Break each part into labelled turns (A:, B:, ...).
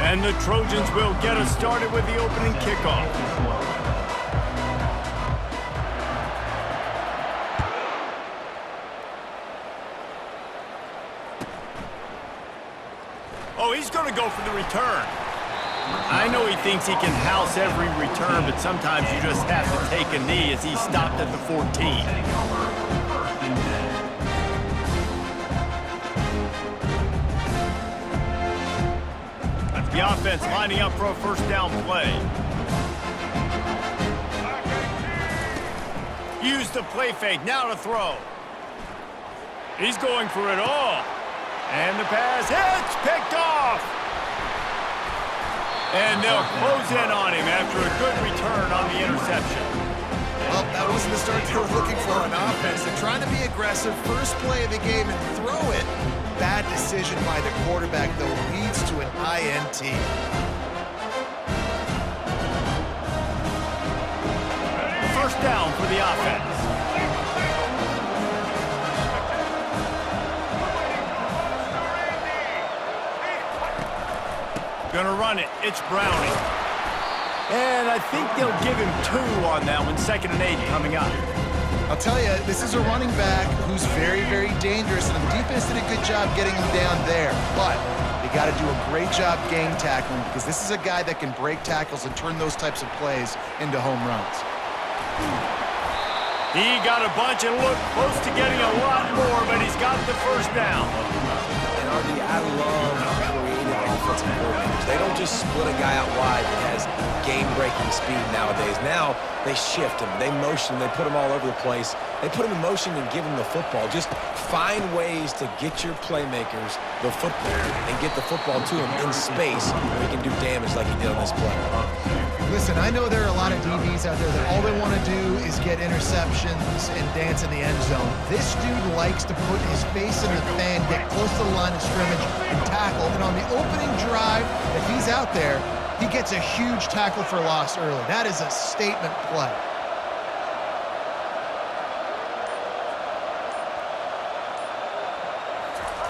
A: And the Trojans will get us started with the opening kickoff. Oh, he's going to go for the return. I know he thinks he can house every return, but sometimes you just have to take a knee as he stopped at the 14. That's the offense lining up for a first down play. Use the play fake, now to throw. He's going for it all. And the pass hits, picked off. And they'll close in on him after a good return on the interception.
B: Well, that wasn't the start they were looking for on offense. They're trying to be aggressive, first play of the game, and throw it. Bad decision by the quarterback, though, leads to an INT.
A: First down for the offense. Gonna run it. It's Browning. And I think they'll give him 2 on that one. 2nd and 8 coming up.
B: I'll tell you, this is a running back who's very, very dangerous, and the defense did a good job getting him down there. But they got to do a great job game tackling because this is a guy that can break tackles and turn those types of plays into home runs.
A: He got a bunch and looked close to getting a lot more, but he's got the first down.
C: And RD, I love creative offensive coordinators. They don't just split a guy out wide that has game-breaking speed nowadays. Now they shift him, they motion, they put him all over the place. They put him in motion and give him the football. Just find ways to get your playmakers the football and get the football to him in space where he can do damage like he did on this play.
B: Listen, I know there are a lot of DBs out there that all they want to do is get interceptions and dance in the end zone. This dude likes to put his face in the fan, get close to the line of scrimmage, and tackle. And on the opening drive, if he's out there, he gets a huge tackle for loss early. That is a statement play.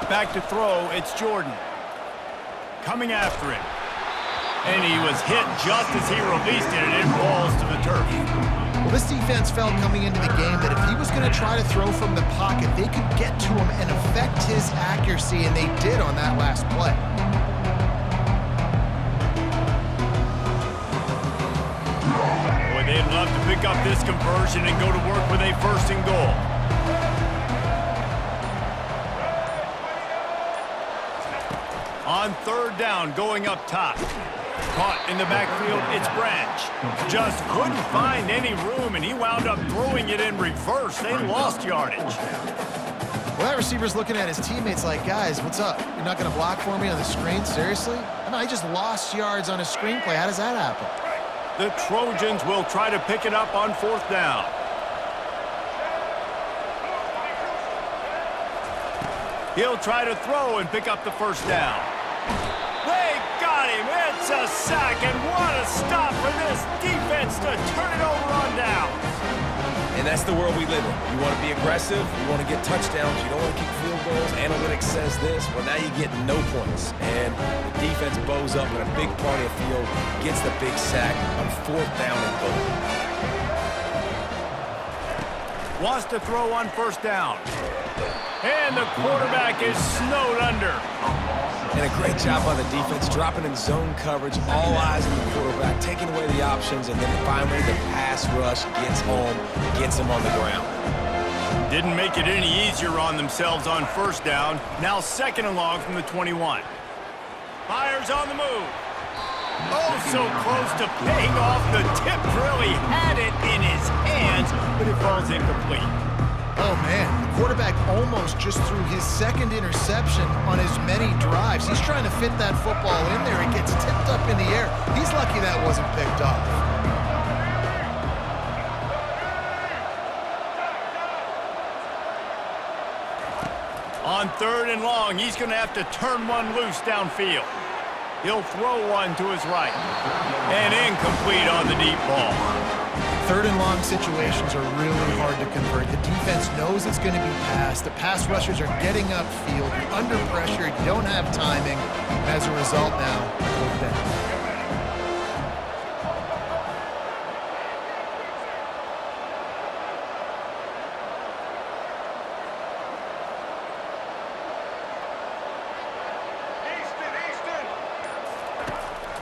A: Back to throw, it's Jordan. Coming after him. And he was hit just as he released it, and it falls to the turf.
B: Well, this defense felt coming into the game that if he was going to try to throw from the pocket, they could get to him and affect his accuracy, and they did on that last play.
A: Boy, they'd love to pick up this conversion and go to work with a 1st and goal. On 3rd down, going up top. Caught in the backfield, it's Branch. Just couldn't find any room, and he wound up throwing it in reverse. They lost yardage.
B: Well, that receiver's looking at his teammates like, guys, what's up? You're not going to block for me on the screen? Seriously? I mean, I just lost yards on a screenplay. How does that happen?
A: The Trojans will try to pick it up on 4th down. He'll try to throw and pick up the first down. They got him. It's a sack, and what a stop for this defense to turn it over on downs.
C: And that's the world we live in. You want to be aggressive, you want to get touchdowns, you don't want to kick field goals. Analytics says this. Well, now you get no points. And the defense bows up in a big part of the field, gets the big sack on 4th down and goal.
A: Wants to throw on 1st down. And the quarterback is snowed under.
C: And a great job by the defense, dropping in zone coverage, all eyes on the quarterback, taking away the options, and then finally the pass rush gets home, gets him on the ground.
A: Didn't make it any easier on themselves on 1st down. Now 2nd and long from the 21. Fires on the move. Oh, so close to paying off the tip drill. He had it in his hands, but it falls incomplete.
B: Oh, man, the quarterback almost just threw his 2nd interception on as many drives. He's trying to fit that football in there. It gets tipped up in the air. He's lucky that wasn't picked off.
A: On 3rd and long, he's going to have to turn one loose downfield. He'll throw one to his right. And incomplete on the deep ball.
B: Third and long situations are really hard to convert. The defense knows it's going to be passed. The pass rushers are getting upfield. You're under pressure. You don't have timing. As a result now, fourth down.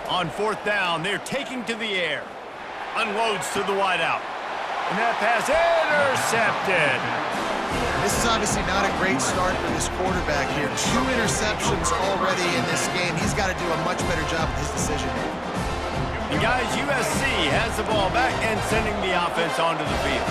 A: On fourth down, they're taking to the air. Unloads to the wideout. And that pass intercepted.
B: This is obviously not a great start for this quarterback here. 2 interceptions already in this game. He's got to do a much better job with his decision making.
A: And guys, USC has the ball back and sending the offense onto the field.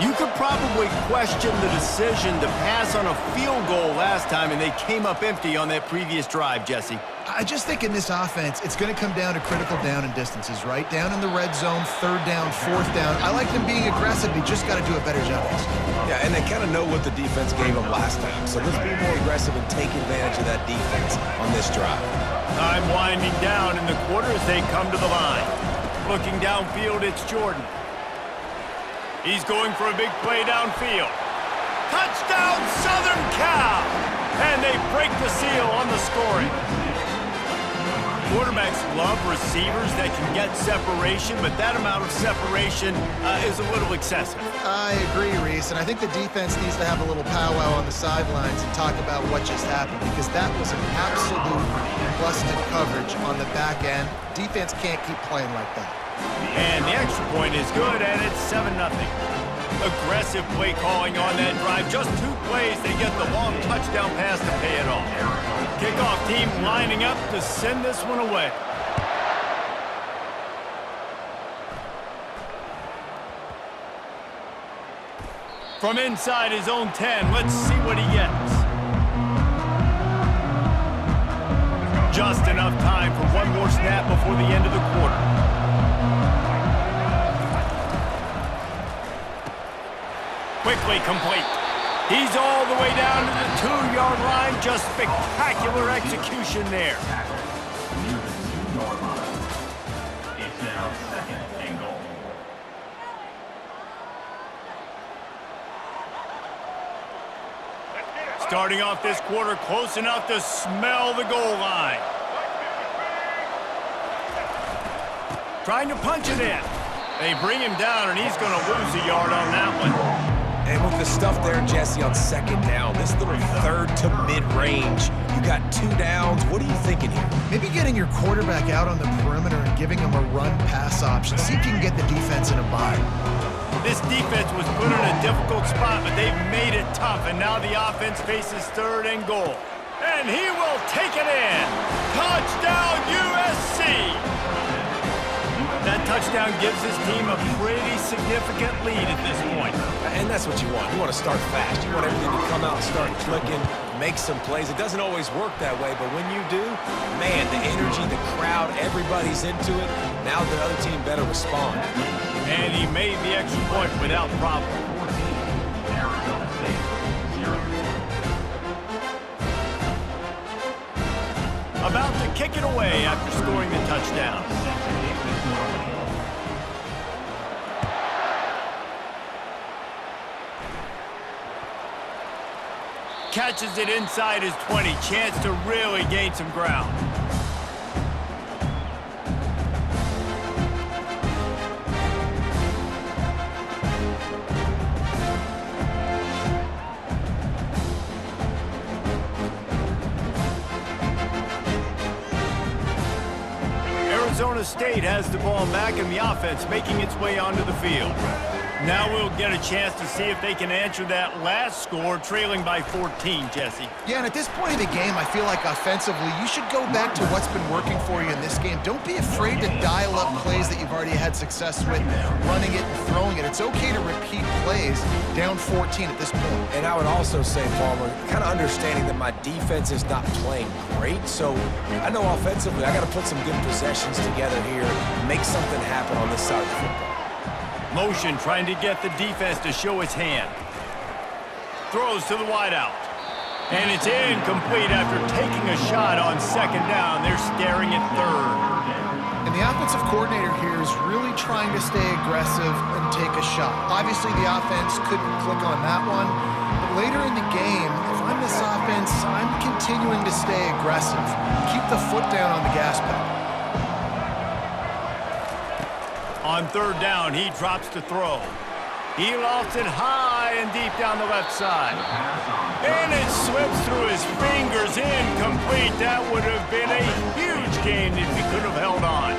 A: You could probably question the decision to pass on a field goal last time, and they came up empty on that previous drive, Jesse.
B: I just think in this offense, it's going to come down to critical down and distances, right? Down in the red zone, third down, fourth down. I like them being aggressive. They just got to do a better job.
C: Yeah, and they kind of know what the defense gave them last time. So let's be more aggressive and take advantage of that defense on this drive.
A: Time winding down in the quarter as they come to the line. Looking downfield, it's Jordan. He's going for a big play downfield. Touchdown, Southern Cal! And they break the seal on the scoring. Quarterbacks love receivers that can get separation, but that amount of separation is a little excessive.
B: I agree, Reese, and I think the defense needs to have a little powwow on the sidelines and talk about what just happened, because that was an absolute busted coverage on the back end. Defense can't keep playing like that.
A: And the extra point is good, and it's 7-0. Aggressive play calling on that drive. Just 2 plays, they get the long touchdown pass to pay it off. Kickoff team lining up to send this one away. From inside his own 10, let's see what he gets. Just enough time for one more snap before the end of the quarter. Quickly complete. He's all the way down to the 2-yard line. Just spectacular execution there.
D: It's now 2nd and goal.
A: Starting off this quarter close enough to smell the goal line. Trying to punch it in. They bring him down, and he's going to lose a yard on that one.
C: And with the stuff there, Jesse, on 2nd down, this little third to mid-range, you got 2 downs. What are you thinking here?
B: Maybe getting your quarterback out on the perimeter and giving him a run-pass option. See if you can get the defense in a bind.
A: This defense was put in a difficult spot, but they've made it tough, and now the offense faces 3rd and goal. And he will take it in. Touchdown, USC! That touchdown gives his team a pretty significant lead at this point.
C: And that's what you want. You want to start fast. You want everything to come out and start clicking, make some plays. It doesn't always work that way, but when you do, man, the energy, the crowd, everybody's into it. Now the other team better respond.
A: And he made the extra point without problem.
D: Arizona State 0.
A: About to kick it away after scoring the touchdown. Catches it inside his 20. Chance to really gain some ground. Arizona State has the ball back and the offense making its way onto the field. Now we'll get a chance to see if they can answer that last score, trailing by 14, Jesse.
B: Yeah, and at this point in the game, I feel like offensively, you should go back to what's been working for you in this game. Don't be afraid to dial up plays that you've already had success with, running it and throwing it. It's okay to repeat plays down 14 at this point.
C: And I would also say, Palmer, kind of understanding that my defense is not playing great, so I know offensively I got to put some good possessions together here, make something happen on this side of the football.
A: Motion trying to get the defense to show its hand. Throws to the wideout. And it's incomplete after taking a shot on 2nd down. They're staring at 3rd.
B: And And the offensive coordinator here is really trying to stay aggressive and take a shot. Obviously, the offense couldn't click on that one. But later in the game, if I'm this offense, I'm continuing to stay aggressive. Keep the foot down on the gas pedal.
A: On third down, he drops to throw. He lofts it high and deep down the left side. And it slips through his fingers, incomplete. That would have been a huge gain if he could have held on.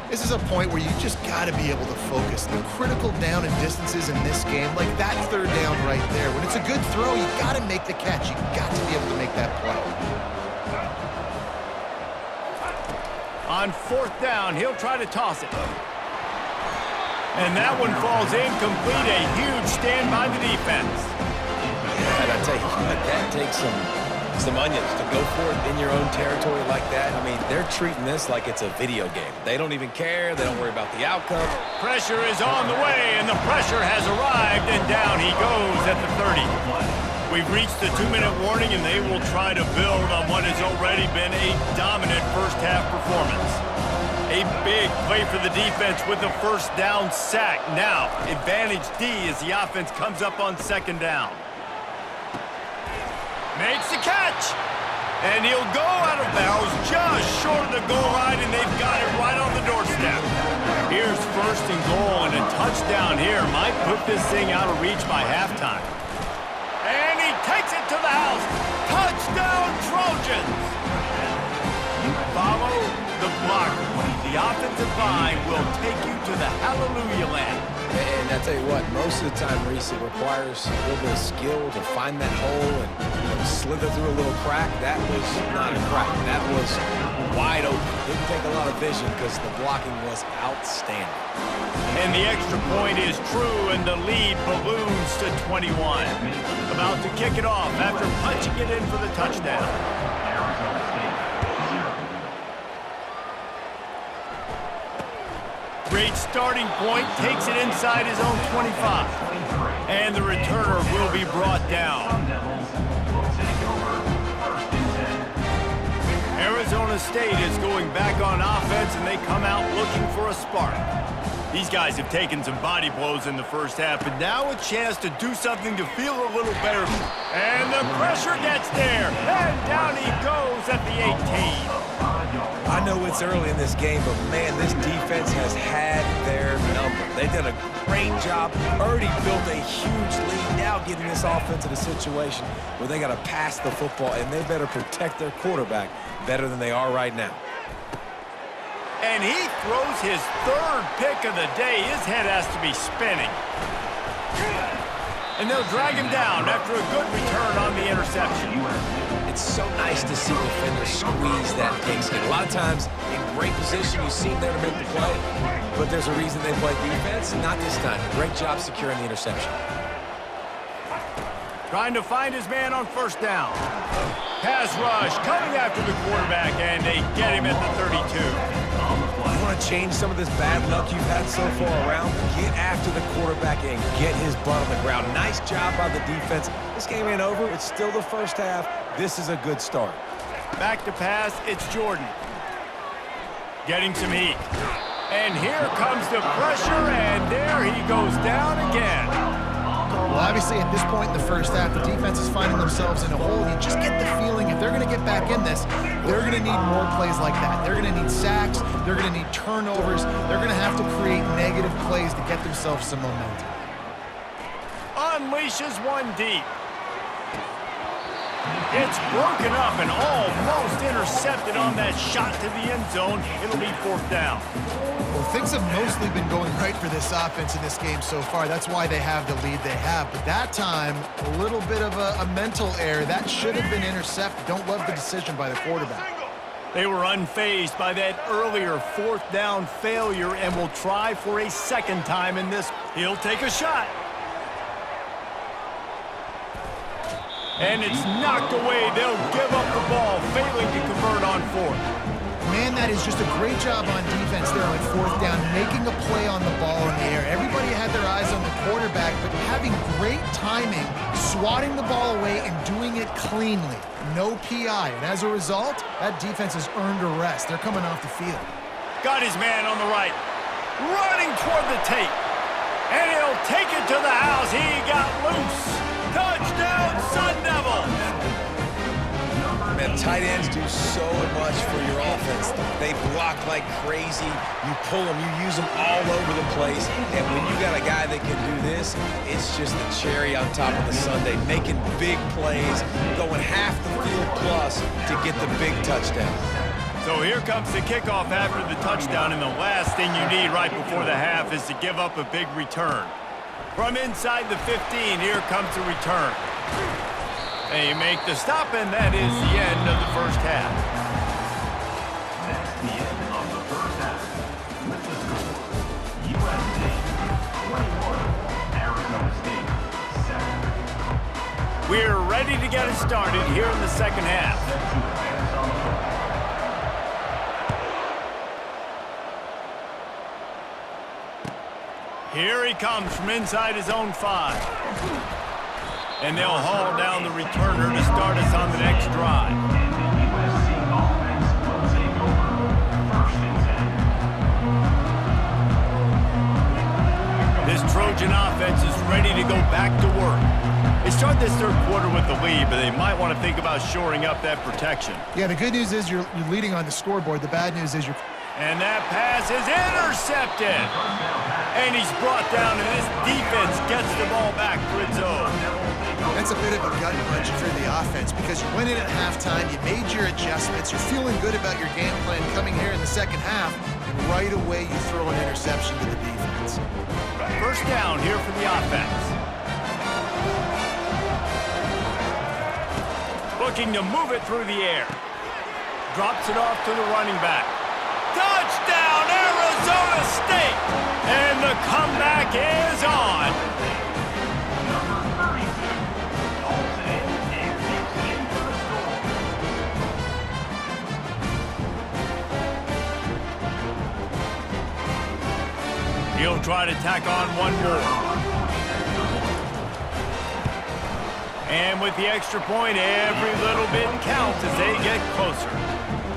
B: This is a point where you just got to be able to focus. The critical down and distances in this game, like that third down right there. When it's a good throw, you got to make the catch. You got to be able to make that play.
A: On fourth down, he'll try to toss it. And that one falls incomplete. A huge stand by the defense.
C: Yeah, and I tell you what, that takes some onions to go for it in your own territory like that. I mean, they're treating this like it's a video game. They don't even care. They don't worry about the outcome.
A: Pressure is on the way, and the pressure has arrived, and down he goes at the 30. We've reached the 2-minute warning, and they will try to build on what has already been a dominant first-half performance. A big play for the defense with the first down sack. Now, advantage D as the offense comes up on second down. Makes the catch. And he'll go out of bounds just short of the goal line, and they've got it right on the doorstep. Here's first and goal, and a touchdown here might put this thing out of reach by halftime. And he takes it to the house. Touchdown, Trojans. Follow the blocker. The offensive line will take you to the hallelujah land.
C: And I tell you what, most of the time, Reese, it requires a little bit of skill to find that hole and slither through a little crack. That was not a crack. That was wide open. Didn't take a lot of vision because the blocking was outstanding.
A: And the extra point is true, and the lead balloons to 21. About to kick it off after punching it in for the touchdown. Great starting point, takes it inside his own 25. And the returner will be brought down. Arizona State is going back on offense, and they come out looking for a spark. These guys have taken some body blows in the first half, but now a chance to do something to feel a little better. And the pressure gets there, and down he goes at the 18.
C: I know it's early in this game, but man, this defense has had their number. They did a great job, already built a huge lead, now getting this offense in a situation where they got to pass the football, and they better protect their quarterback better than they are right now.
A: And he throws his third pick of the day. His head has to be spinning. And they'll drag him down after a good return on the interception.
C: It's so nice to see defenders squeeze that pigskin. A lot of times, in great position, you see them there to make the play, but there's a reason they play defense. Not this time. Great job securing the interception.
A: Trying to find his man on first down. Pass rush coming after the quarterback, and they get him at the 32.
C: You want to change some of this bad luck you've had so far around? Get after the quarterback and get his butt on the ground. Nice job by the defense. This game ain't over. It's still the first half. This is a good start.
A: Back to pass, it's Jordan. Getting some heat. And here comes the pressure, and there he goes down again.
B: Well, obviously, at this point in the first half, the defense is finding themselves in a hole. You just get the feeling if they're going to get back in this, they're going to need more plays like that. They're going to need sacks. They're going to need turnovers. They're going to have to create negative plays to get themselves some momentum.
A: Unleashes one deep. It's broken up and almost intercepted on that shot to the end zone. It'll be fourth down.
B: Well, things have mostly been going right for this offense in this game so far. That's why they have the lead they have. But that time, a little bit of a mental error. That should have been intercepted. Don't love the decision by the quarterback.
A: They were unfazed by that earlier fourth down failure and will try for a second time in this. He'll take a shot. And it's knocked away. They'll give up the ball, failing to convert on fourth.
B: Man, that is just a great job on defense there on fourth down, making a play on the ball in the air. Everybody had their eyes on the quarterback, but having great timing, swatting the ball away and doing it cleanly. No PI. And as a result, that defense has earned a rest. They're coming off the field.
A: Got his man on the right. Running toward the tape. And he'll take it to the house. He got loose. Touchdown, Sun Devils.
C: Man, tight ends do so much for your offense. They block like crazy. You pull them, you use them all over the place. And when you got a guy that can do this, it's just the cherry on top of the sundae. Making big plays, going half the field plus to get the big touchdown.
A: So here comes the kickoff after the touchdown, and the last thing you need right before the half is to give up a big return. From inside the 15, here comes the return. They make the stop, and that is the end of the first half.
D: That's the end of the first half. With the score, USC 21, Arizona State 7.
A: We're ready to get it started here in the second half. Here he comes from inside his own 5. And they'll haul down the returner to start us on the next drive.
D: And the USC offense will take over 1st and 10.
A: This Trojan offense is ready to go back to work. They start this third quarter with the lead, but they might want to think about shoring up that protection.
B: Yeah, the good news is you're leading on the scoreboard. The bad news is you're...
A: And that pass is intercepted. And he's brought down, and this defense gets the ball back for its own.
B: That's a bit of a gut punch for the offense because you went in at halftime, you made your adjustments, you're feeling good about your game plan coming here in the second half, and right away you throw an interception to the defense.
A: First down here for the offense. Looking to move it through the air. Drops it off to the running back. Touchdown, Arizona State! And the comeback is on.
D: Number 32 calls it in and takes it in for the score.
A: He'll try to tack on one more. And with the extra point, every little bit counts as they get closer.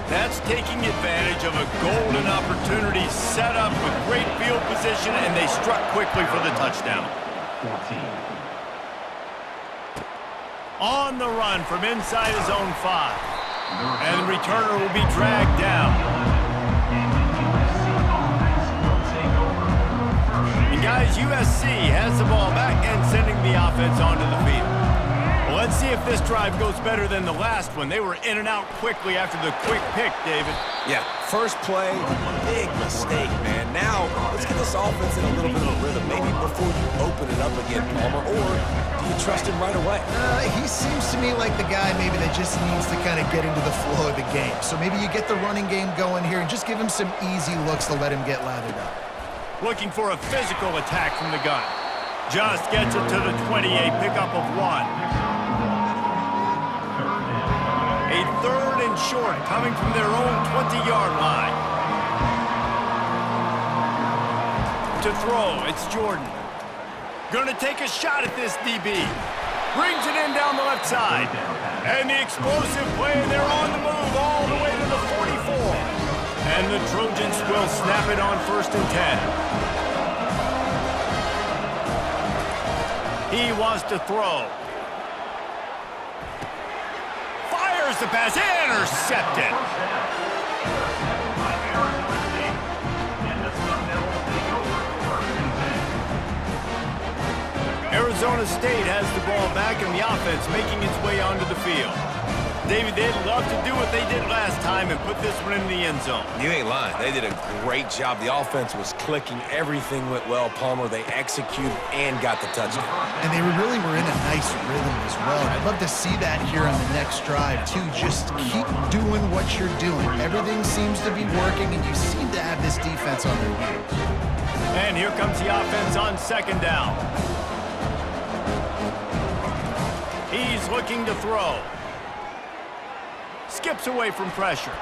A: That's taking advantage of a golden opportunity set up with great field position, and they struck quickly for the touchdown.
D: 14.
A: On the run from inside his own 5. And the returner will be dragged down. And guys, USC has the ball back and sending the offense onto the field. Well, let's see if this drive goes better than the last one. They were in and out quickly after the quick pick, David.
C: Yeah, first play, big mistake, man. Now, let's get this offense in a little bit of a rhythm. Maybe before you open it up again, Palmer, or do you trust him right away?
B: He seems to me like the guy maybe that just needs to kind of get into the flow of the game. So maybe you get the running game going here and just give him some easy looks to let him get lathered up.
A: Looking for a physical attack from the gun. Just gets it to the 28, pickup of 1. A 3rd and short coming from their own 20-yard line. To throw, it's Jordan. Gonna take a shot at this DB. Brings it in down the left side. And the explosive play, they're on the move all the way to the 44. And the Trojans will snap it on 1st and 10. He wants to throw. Fires the pass, intercepted. Arizona State has the ball back and the offense making its way onto the field. David, they'd love to do what they did last time and put this one in the end zone.
C: You ain't lying. They did a great job. The offense was clicking. Everything went well, Palmer. They executed and got the touchdown.
B: And they really were in a nice rhythm as well. And I'd love to see that here on the next drive, too. Just keep doing what you're doing. Everything seems to be working, and you seem to have this defense on their heels.
A: And here comes the offense on 2nd down. He's looking to throw. Skips away from pressure.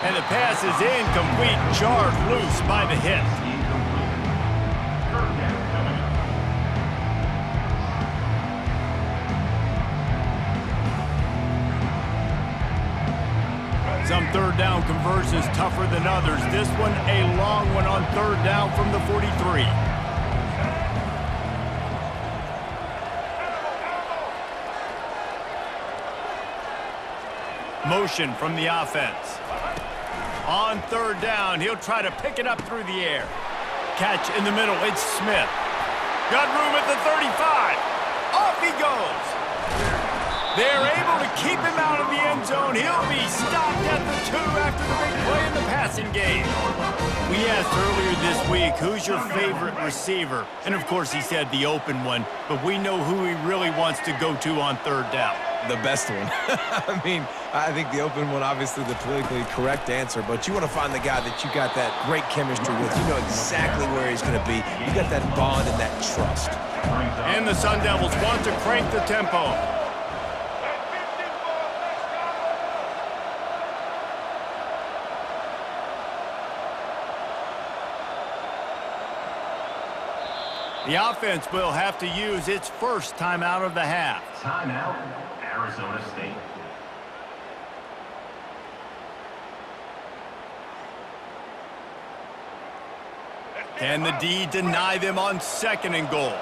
A: And the pass is incomplete, jarred loose by the hit. Some third down conversions tougher than others. This one a long one on third down from the 43. Motion from the offense. On third down, he'll try to pick it up through the air. Catch in the middle, it's Smith. Got room at the 35. Off he goes. They're able to keep him out of the end zone. He'll be stopped at the 2 after the big play in the passing game. We asked earlier this week, who's your favorite receiver? And of course he said the open one, but we know who he really wants to go to on third down.
C: The best one. I mean, I think the open one, obviously the politically correct answer, but you want to find the guy that you got that great chemistry with. You know exactly where he's going to be. You got that bond and that trust.
A: And the Sun Devils want to crank the tempo. The offense will have to use its first timeout of the half.
D: Timeout, Arizona State.
A: Can the D deny them on second and goal?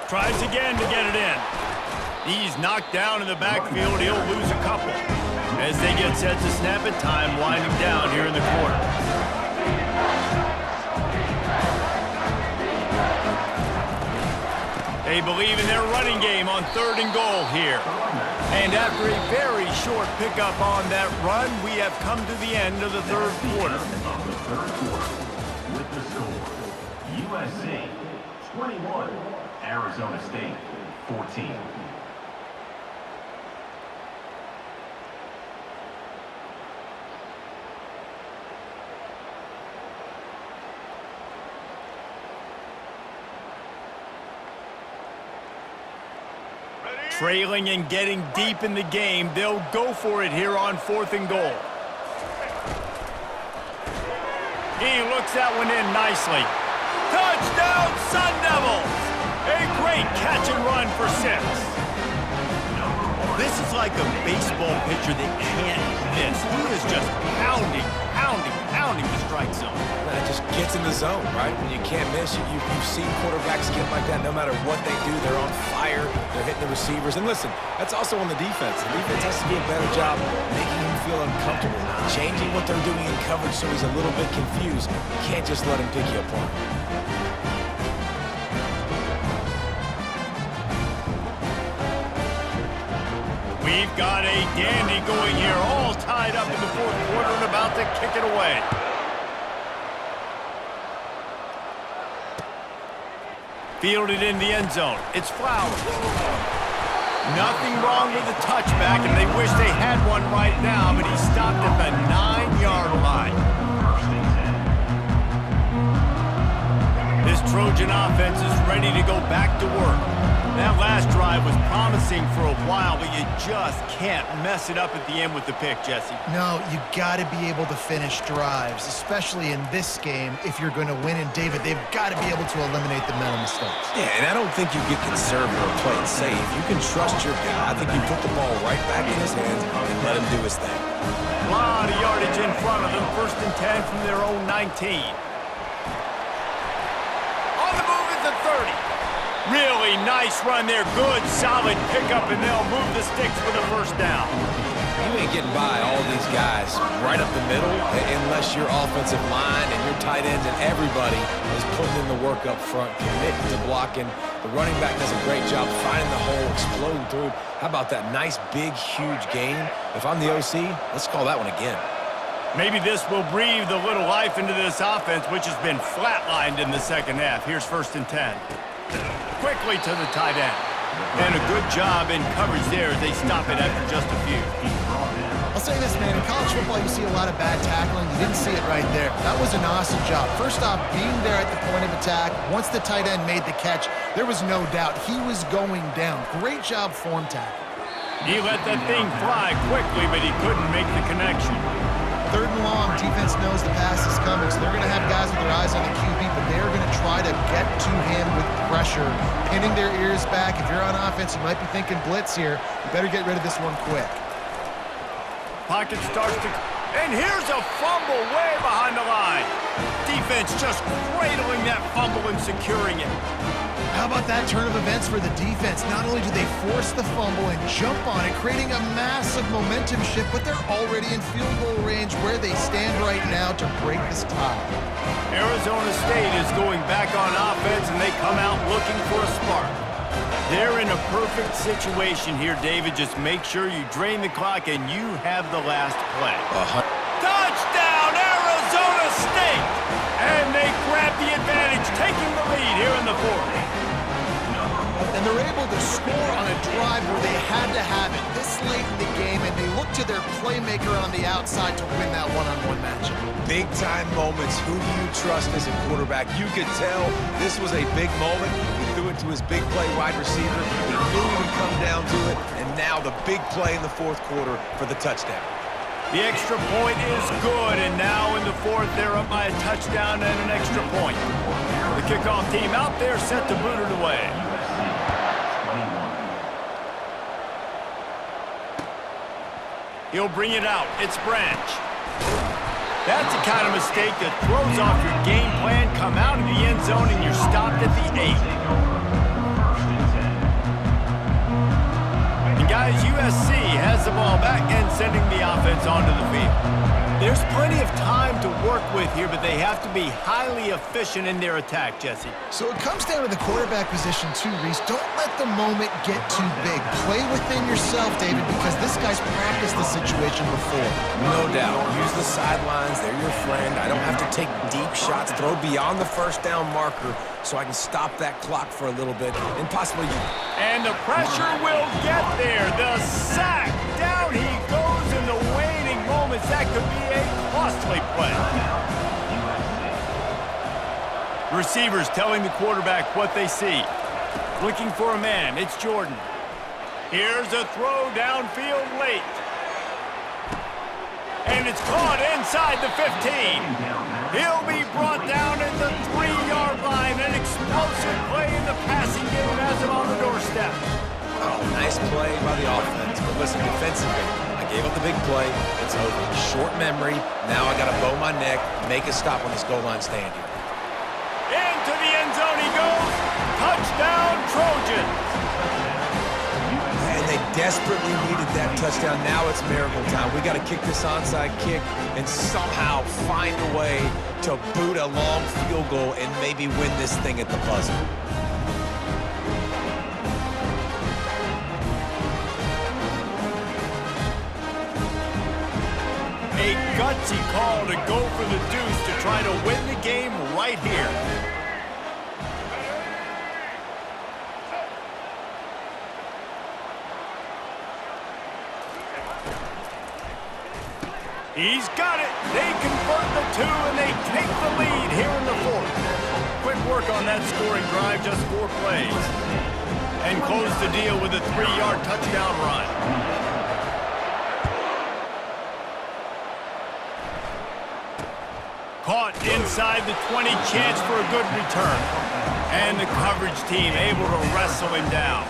A: Tries again to get it in. He's knocked down in the backfield. He'll lose a couple. As they get set to snap it, time winding down here in the quarter. They believe in their running game on third and goal here. And after a very short pickup on that run, we have come to the end of the third quarter.
D: Of the third quarter, with the score, USC 21, Arizona State 14.
A: Trailing and getting deep in the game, they'll go for it here on fourth and goal. He looks that one in nicely. Touchdown, Sun Devils! A great catch and run for 6. This is like a baseball pitcher that can't miss. He is just pounding the strike zone.
C: That just gets in the zone, right? When you can't miss, you've seen quarterbacks get like that no matter what they do. They're on fire. They're hitting the receivers. And listen, that's also on the defense. The defense has to do a better job making him feel uncomfortable, changing what they're doing in coverage so he's a little bit confused. You can't just let him pick you apart.
A: We've got a dandy going here, all tied up in the fourth quarter and about to kick it away. Fielded in the end zone. It's Flowers. Nothing wrong with the touchback, and they wish they had one right now, but he stopped at the 9-yard line. This Trojan offense is ready to go back to work. That last drive was promising for a while, but you just can't mess it up at the end with the pick, Jesse.
B: No, you got to be able to finish drives, especially in this game. If you're going to win, and David, they've got to be able to eliminate the mental mistakes.
C: Yeah, and I don't think you get conservative or play it safe. You can trust your guy. I think you put the ball right back in his hands and let him do his thing.
A: A lot of yardage in front of them. 1st and 10 from their own 19. On the move at the 30. Really nice run there. Good, solid pickup, and they'll move the sticks for the first down.
C: You ain't getting by all these guys right up the middle unless your offensive line and your tight ends and everybody is putting in the work up front, committing to blocking. The running back does a great job finding the hole, exploding through. How about that nice, big, huge gain? If I'm the OC, let's call that one again.
A: Maybe this will breathe a little life into this offense, which has been flatlined in the second half. Here's 1st and 10. Quickly to the tight end. And a good job in coverage there as they stop it after just a few.
B: I'll say this, man. In college football, you see a lot of bad tackling. You didn't see it right there. That was an awesome job. First off, being there at the point of attack. Once the tight end made the catch, there was no doubt he was going down. Great job form tackle.
A: He let that thing fly quickly, but he couldn't make the connection.
B: 3rd and long, defense knows the pass is coming, so they're going to have guys with their eyes on the QB, but they're going to try to to get to him with pressure, pinning their ears back. If you're on offense, you might be thinking blitz here. You better get rid of this one quick.
A: Pocket starts to... And here's a fumble way behind the line. Defense just cradling that fumble and securing it.
B: How about that turn of events for the defense? Not only do they force the fumble and jump on it, creating a massive momentum shift, but they're already in field goal range where they stand right now to break this tie.
A: Arizona State is going back on offense, and they come out looking for a spark. They're in a perfect situation here, David. Just make sure you drain the clock and you have the last play. Touchdown, Arizona State! And they grab the advantage, taking the lead here in the fourth.
B: And they're able to score on a drive where they had to have it this late in the game, and they look to their playmaker on the outside to win that one-on-one matchup.
C: Big-time moments. Who do you trust as a quarterback? You could tell this was a big moment. He threw it to his big play wide receiver. He knew he would come down to it, and now the big play in the fourth quarter for the touchdown.
A: The extra point is good, and now in the fourth, they're up by a touchdown and an extra point. The kickoff team out there set to boot it away. He'll bring it out. It's Branch. That's the kind of mistake that throws off your game plan. Come out of the end zone, and you're stopped at the 8. And guys, USC has the ball back and sending the offense onto the field. There's plenty of time to work with here, but they have to be highly efficient in their attack, Jesse.
B: So it comes down to the quarterback position too, Reese. Don't let the moment get too big. Play within yourself, David, because this guy's practiced the situation before.
C: No doubt. Use the sidelines. They're your friend. I don't have to take deep shots. Throw beyond the first down marker so I can stop that clock for a little bit and possibly...
A: And the pressure will get there. The sack. Down he goes in the waning moments. That could be a costly play. Receivers telling the quarterback what they see. Looking for a man. It's Jordan. Here's a throw downfield late. And it's caught inside the 15. He'll be brought down at the 3-yard line. An explosive play in the passing game has him on the doorstep.
C: Oh, nice play by the offense. But listen, defensively, I gave up the big play. It's over. Short memory. Now I got to bow my neck, make a stop on this goal line stand here.
A: Into the end zone he goes. Touchdown, Trojans.
C: And they desperately needed that touchdown. Now it's miracle time. We got to kick this onside kick and somehow find a way to boot a long field goal and maybe win this thing at the buzzer.
A: A gutsy call to go for the deuce to try to win the game right here. He's got it. They convert the 2, and they take the lead here in the fourth. Quick work on that scoring drive, just 4 plays. And close the deal with a 3-yard touchdown run. Caught inside the 20, chance for a good return. And the coverage team able to wrestle him down.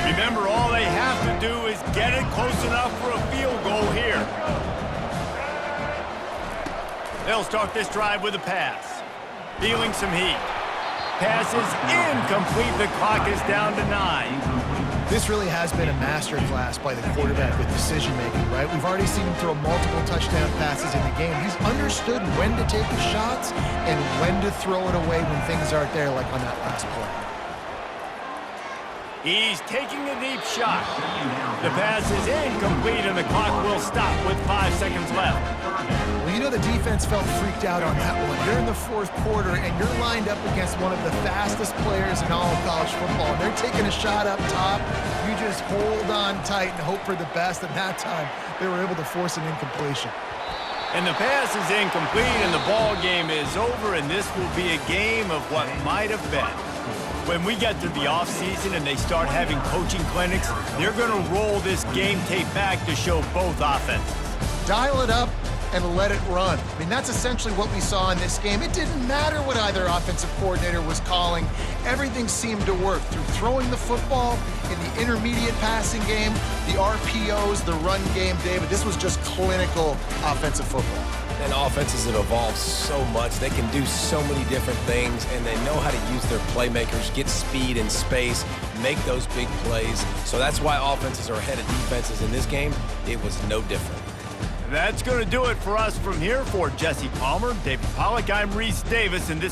A: Remember, all they have to do is get it close enough for a field goal here. They'll start this drive with a pass. Feeling some heat. Pass is incomplete. The clock is down to 9.
B: This really has been a masterclass by the quarterback with decision-making, right? We've already seen him throw multiple touchdown passes in the game. He's understood when to take his shots and when to throw it away when things aren't there, like on that last play.
A: He's taking a deep shot. The pass is incomplete, and the clock will stop with 5 seconds left.
B: Well, you know the defense felt freaked out on that one. You're in the fourth quarter, and you're lined up against one of the fastest players in all of college football. And they're taking a shot up top. You just hold on tight and hope for the best. And that time, they were able to force an incompletion.
A: And the pass is incomplete, and the ball game is over, and this will be a game of what might have been. When we get to the offseason and they start having coaching clinics, they're going to roll this game tape back to show both offenses.
B: dial it up and let it run. I mean, that's essentially what we saw in this game. It didn't matter what either offensive coordinator was calling. Everything seemed to work through throwing the football in the intermediate passing game, the RPOs, the run game, David. This was just clinical offensive football.
C: And offenses have evolved so much. They can do so many different things, and they know how to use their playmakers, get speed and space, make those big plays. So that's why offenses are ahead of defenses in this game. It was no different.
A: That's going to do it for us from here. For Jesse Palmer, David Pollack, I'm Reese Davis, and this